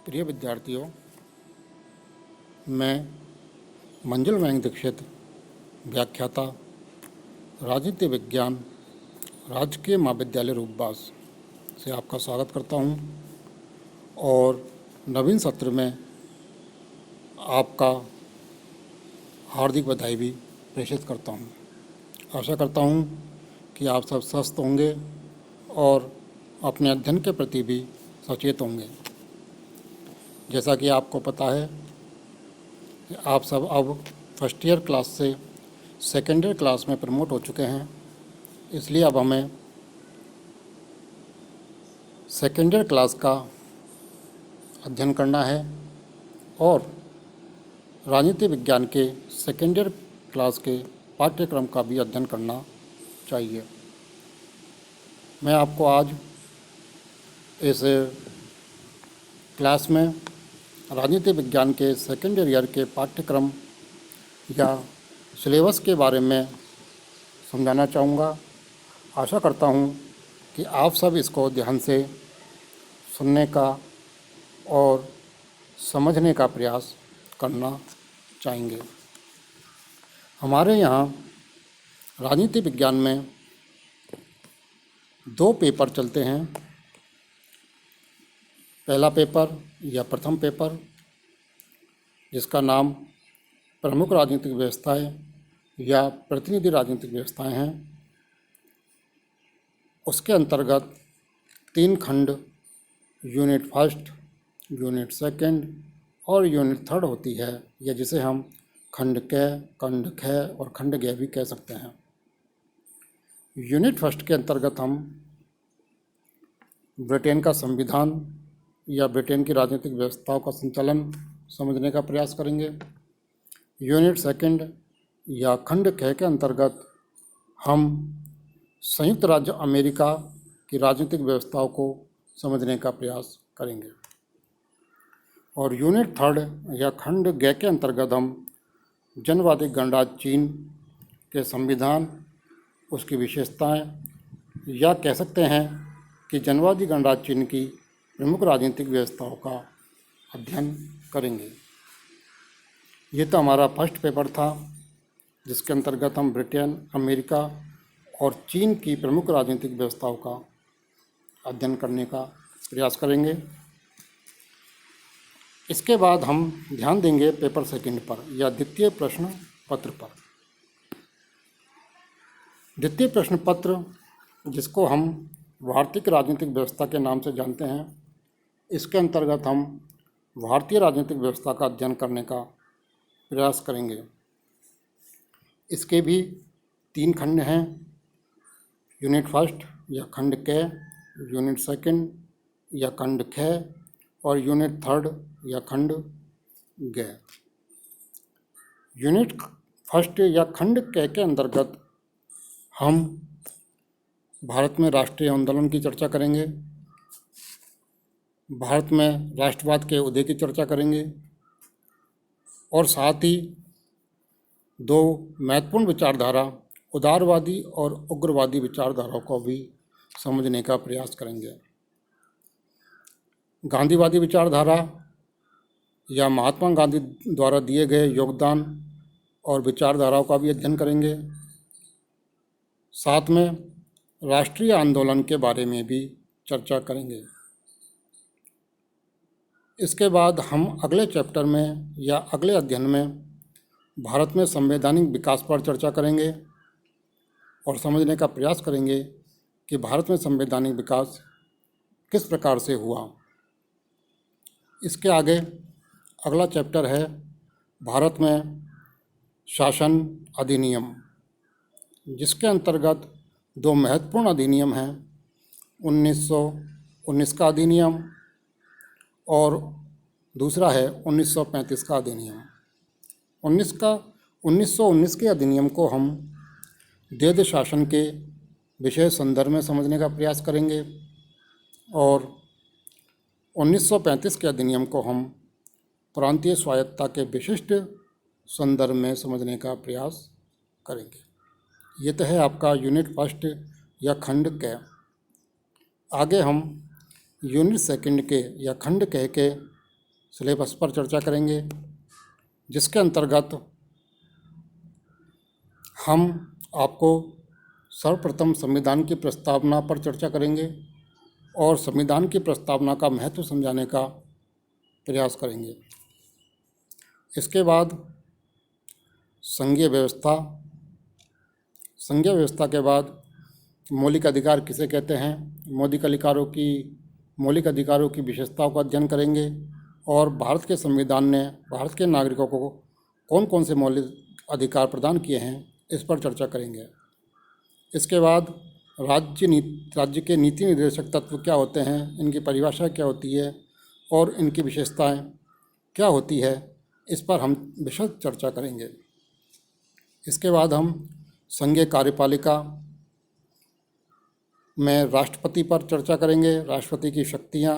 प्रिय विद्यार्थियों, मैं मंजुल मयंक दीक्षित, व्याख्याता, राजनीति विज्ञान, राजकीय महाविद्यालय रूपबास से आपका स्वागत करता हूं और नवीन सत्र में आपका हार्दिक बधाई भी प्रेषित करता हूं। आशा करता हूं कि आप सब स्वस्थ होंगे और अपने अध्ययन के प्रति भी सचेत होंगे। जैसा कि आपको पता है कि आप सब अब फर्स्ट ईयर क्लास से सेकेंड ईयर क्लास में प्रमोट हो चुके हैं, इसलिए अब हमें सेकेंड ईयर क्लास का अध्ययन करना है और राजनीति विज्ञान के सेकेंड ईयर क्लास के पाठ्यक्रम का भी अध्ययन करना चाहिए। मैं आपको आज इस क्लास में राजनीति विज्ञान के सेकेंड ईयर के पाठ्यक्रम या सिलेबस के बारे में समझाना चाहूँगा। आशा करता हूँ कि आप सब इसको ध्यान से सुनने का और समझने का प्रयास करना चाहेंगे। हमारे यहाँ राजनीति विज्ञान में 2 पेपर चलते हैं। पहला पेपर या प्रथम पेपर, जिसका नाम प्रमुख राजनीतिक व्यवस्थाएं या प्रतिनिधि राजनीतिक व्यवस्थाएं हैं, उसके अंतर्गत 3 खंड यूनिट फर्स्ट, यूनिट सेकंड और यूनिट थर्ड होती है, या जिसे हम खंड क, खंड ख और खंड ग भी कह सकते हैं। यूनिट फर्स्ट के अंतर्गत हम ब्रिटेन का संविधान या ब्रिटेन की राजनीतिक व्यवस्थाओं का संचालन समझने का प्रयास करेंगे। यूनिट सेकंड या खंड ख के अंतर्गत हम संयुक्त राज्य अमेरिका की राजनीतिक व्यवस्थाओं को समझने का प्रयास करेंगे। और यूनिट थर्ड या खंड ग के अंतर्गत हम जनवादी गणराज्य चीन के संविधान, उसकी विशेषताएं, या कह सकते हैं कि जनवादी गणराज्य चीन की प्रमुख राजनीतिक व्यवस्थाओं का अध्ययन करेंगे। ये तो हमारा फर्स्ट पेपर था, जिसके अंतर्गत हम ब्रिटेन, अमेरिका और चीन की प्रमुख राजनीतिक व्यवस्थाओं का अध्ययन करने का प्रयास करेंगे। इसके बाद हम ध्यान देंगे पेपर सेकंड पर या द्वितीय प्रश्न पत्र पर। द्वितीय प्रश्न पत्र, जिसको हम भारतीय राजनीतिक व्यवस्था के नाम से जानते हैं, इसके अंतर्गत हम भारतीय राजनीतिक व्यवस्था का अध्ययन करने का प्रयास करेंगे। इसके भी 3 खंड हैं, यूनिट फर्स्ट या खंड क, यूनिट सेकंड या खंड ख और यूनिट थर्ड या खंड ग। यूनिट फर्स्ट या खंड क के अंतर्गत हम भारत में राष्ट्रीय आंदोलन की चर्चा करेंगे, भारत में राष्ट्रवाद के उदय की चर्चा करेंगे और साथ ही 2 महत्वपूर्ण विचारधारा, उदारवादी और उग्रवादी विचारधाराओं को भी समझने का प्रयास करेंगे। गांधीवादी विचारधारा या महात्मा गांधी द्वारा दिए गए योगदान और विचारधाराओं का भी अध्ययन करेंगे। साथ में राष्ट्रीय आंदोलन के बारे में भी चर्चा करेंगे। इसके बाद हम अगले चैप्टर में या अगले अध्ययन में भारत में संवैधानिक विकास पर चर्चा करेंगे और समझने का प्रयास करेंगे कि भारत में संवैधानिक विकास किस प्रकार से हुआ। इसके आगे अगला चैप्टर है भारत में शासन अधिनियम, जिसके अंतर्गत 2 महत्वपूर्ण अधिनियम हैं, 1919 का अधिनियम और दूसरा है 1935 का अधिनियम। 1919 के अधिनियम को हम द्वैध शासन के विशेष संदर्भ में समझने का प्रयास करेंगे और 1935 के अधिनियम को हम प्रांतीय स्वायत्तता के विशिष्ट संदर्भ में समझने का प्रयास करेंगे। ये तो है आपका यूनिट फर्स्ट या खंड क। आगे हम यूनिट सेकंड के या खंड क के सिलेबस पर चर्चा करेंगे, जिसके अंतर्गत हम आपको सर्वप्रथम संविधान की प्रस्तावना पर चर्चा करेंगे और संविधान की प्रस्तावना का महत्व समझाने का प्रयास करेंगे। इसके बाद संघीय व्यवस्था, संघीय व्यवस्था के बाद मौलिक अधिकार किसे कहते हैं, मौलिक अधिकारों की विशेषताओं का अध्ययन करेंगे और भारत के संविधान ने भारत के नागरिकों को कौन कौन से मौलिक अधिकार प्रदान किए हैं, इस पर चर्चा करेंगे। इसके बाद राज्य के नीति निर्देशक तत्व क्या होते हैं, इनकी परिभाषा क्या होती है और इनकी विशेषताएं क्या होती है, इस पर हम विशद चर्चा करेंगे। इसके बाद हम संघीय कार्यपालिका में राष्ट्रपति पर चर्चा करेंगे, राष्ट्रपति की शक्तियां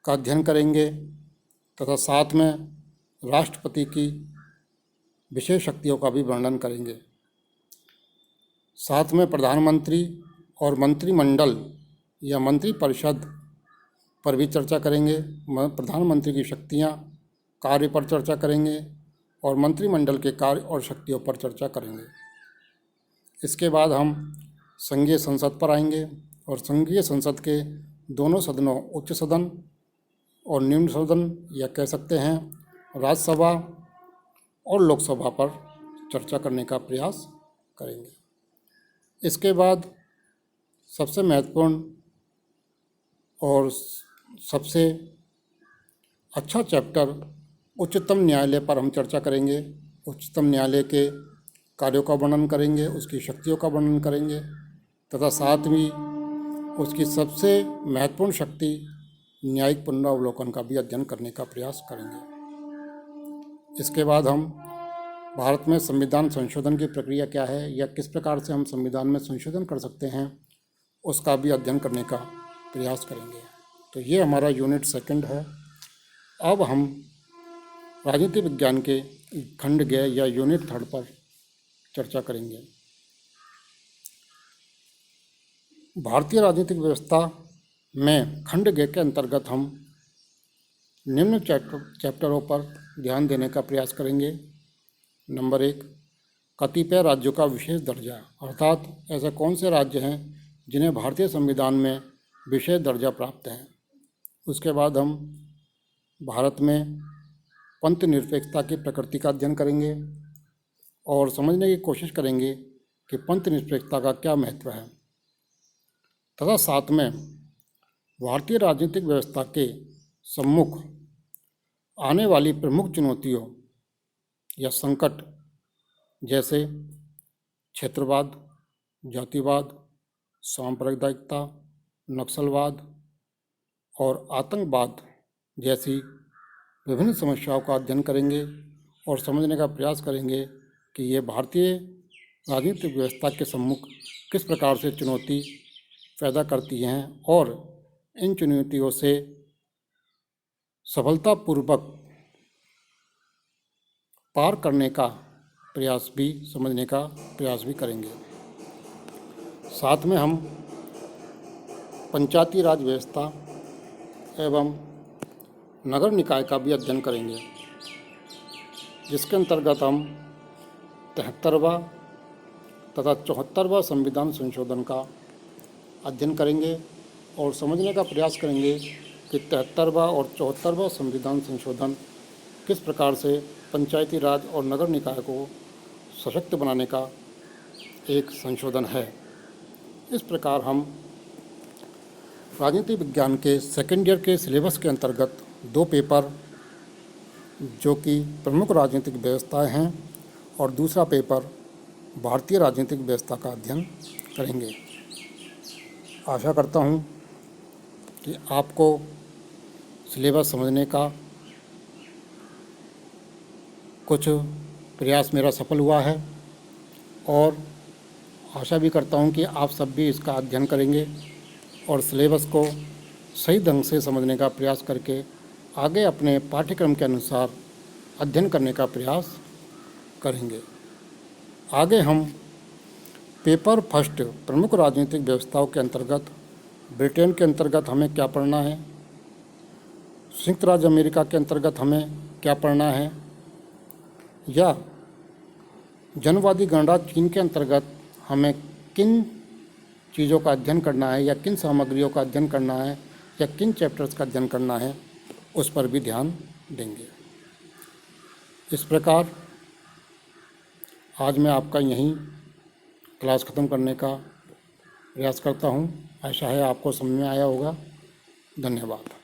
का अध्ययन करेंगे तथा साथ में राष्ट्रपति की विशेष शक्तियों का भी वर्णन करेंगे। साथ में प्रधानमंत्री और मंत्रिमंडल या मंत्रिपरिषद पर भी चर्चा करेंगे। प्रधानमंत्री की शक्तियां, कार्य पर चर्चा करेंगे और मंत्रिमंडल के कार्य और शक्तियों पर चर्चा करेंगे। इसके बाद हम संघीय संसद पर आएंगे और संघीय संसद के दोनों सदनों, उच्च सदन और निम्न सदन या कह सकते हैं राज्यसभा और लोकसभा पर चर्चा करने का प्रयास करेंगे। इसके बाद सबसे महत्वपूर्ण और सबसे अच्छा चैप्टर उच्चतम न्यायालय पर हम चर्चा करेंगे। उच्चतम न्यायालय के कार्यों का वर्णन करेंगे, उसकी शक्तियों का वर्णन करेंगे तथा साथ ही उसकी सबसे महत्वपूर्ण शक्ति न्यायिक पुनरावलोकन का भी अध्ययन करने का प्रयास करेंगे। इसके बाद हम भारत में संविधान संशोधन की प्रक्रिया क्या है या किस प्रकार से हम संविधान में संशोधन कर सकते हैं, उसका भी अध्ययन करने का प्रयास करेंगे। तो ये हमारा यूनिट 2 है। अब हम राजनीति विज्ञान के खंड ग या यूनिट 3 पर चर्चा करेंगे। भारतीय राजनीतिक व्यवस्था में खंड ग के अंतर्गत हम निम्न चैप्टरों पर ध्यान देने का प्रयास करेंगे। नंबर 1, कतिपय राज्यों का विशेष दर्जा, अर्थात ऐसे कौन से राज्य हैं जिन्हें भारतीय संविधान में विशेष दर्जा प्राप्त है। उसके बाद हम भारत में पंथ निरपेक्षता की प्रकृति का अध्ययन करेंगे और समझने की कोशिश करेंगे कि पंथ निरपेक्षता का क्या महत्व है तथा साथ में भारतीय राजनीतिक व्यवस्था के सम्मुख आने वाली प्रमुख चुनौतियों या संकट जैसे क्षेत्रवाद, जातिवाद, सांप्रदायिकता, नक्सलवाद और आतंकवाद जैसी विभिन्न समस्याओं का अध्ययन करेंगे और समझने का प्रयास करेंगे कि ये भारतीय राजनीतिक व्यवस्था के सम्मुख किस प्रकार से चुनौती पैदा करती हैं और इन चुनौतियों से सफलतापूर्वक पार करने का प्रयास भी, समझने का प्रयास भी करेंगे। साथ में हम पंचायती राज व्यवस्था एवं नगर निकाय का भी अध्ययन करेंगे, जिसके अंतर्गत हम 73वां तथा 74वां संविधान संशोधन का अध्ययन करेंगे और समझने का प्रयास करेंगे कि 73वां और 74वां संविधान संशोधन किस प्रकार से पंचायती राज और नगर निकाय को सशक्त बनाने का एक संशोधन है। इस प्रकार हम राजनीति विज्ञान के सेकेंड ईयर के सिलेबस के अंतर्गत 2 पेपर जो कि प्रमुख राजनीतिक व्यवस्थाएं हैं और दूसरा पेपर भारतीय राजनीतिक व्यवस्था का अध्ययन करेंगे। आशा करता हूं कि आपको सिलेबस समझने का कुछ प्रयास मेरा सफल हुआ है और आशा भी करता हूं कि आप सब भी इसका अध्ययन करेंगे और सिलेबस को सही ढंग से समझने का प्रयास करके आगे अपने पाठ्यक्रम के अनुसार अध्ययन करने का प्रयास करेंगे। आगे हम पेपर फर्स्ट प्रमुख राजनीतिक व्यवस्थाओं के अंतर्गत ब्रिटेन के अंतर्गत हमें क्या पढ़ना है, संयुक्त राज्य अमेरिका के अंतर्गत हमें क्या पढ़ना है, या जनवादी गणराज्य चीन के अंतर्गत हमें किन चीज़ों का अध्ययन करना है, या किन सामग्रियों का अध्ययन करना है, या किन चैप्टर्स का अध्ययन करना है, उस पर भी ध्यान देंगे। इस प्रकार आज मैं आपका यहीं क्लास ख़त्म करने का प्रयास करता हूँ। आशा है आपको समझ में आया होगा। धन्यवाद।